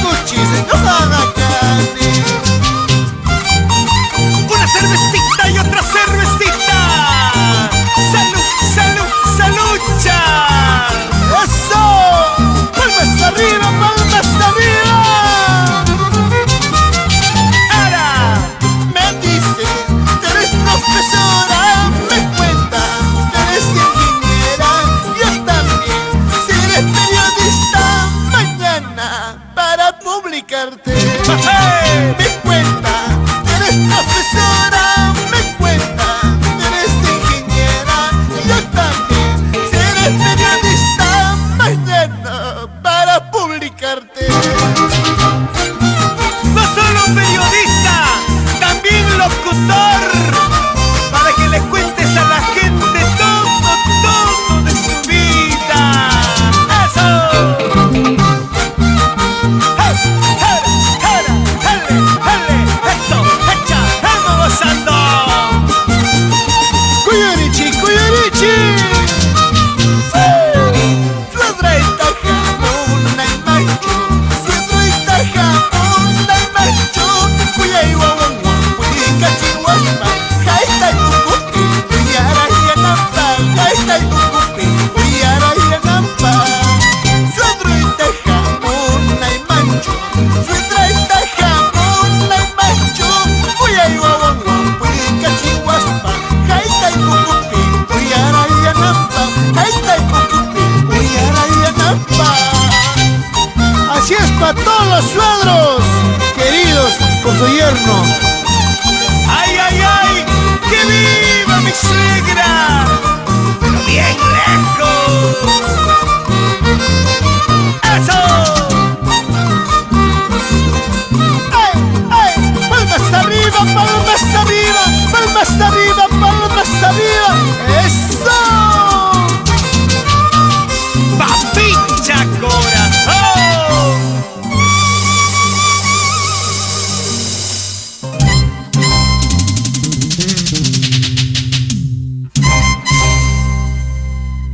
cuchis, no haga carne. Una cervecita y otra cervecita. Salud, salud, salucha. ¡Eso! ¡Palmas arriba, palmas arriba! Ahora Me dice, tú eres profesora, me cuenta, tú eres ingeniera, yo también. Si eres periodista, mañana para publicarte. ¡hey! Me cuenta, tú eres profesora, me cuenta, tú eres ingeniera, yo también. Si eres periodista, mañana para publicarte. No solo periodista, también locutor, para que le cuentes a la gente todo, todo de su vida. ¡Eso! ¡Hey! ¡Hey! ¡Hey! ¡Hey! ¡Hey! ¡Eso! ¡Echa! ¡Vamos gozando! Cuyurichi, cuyurichi. Suedra y tajamón, ay macho. Suedra y tajamón, ay macho. Cuya y guaguaguan, cuyica chihuahua. Jaita y cucupi, cuyara y anampa. Jaita y cucupi, cuyara y anampa. Suedra y tajamón, ay macho. Suedra y tajamón, ay macho. Cuya y guaguaguan, cuyica chihuahua. Jaita y cucupi, cuyara y anampa. Jaita y cucupi, cuyara y anampa. Así es para todos los suegros, queridos con su yerno. ¡Ay, ay, ay! ¡Que viva mi suegra! ¡Pero bien lejos! ¡Eso!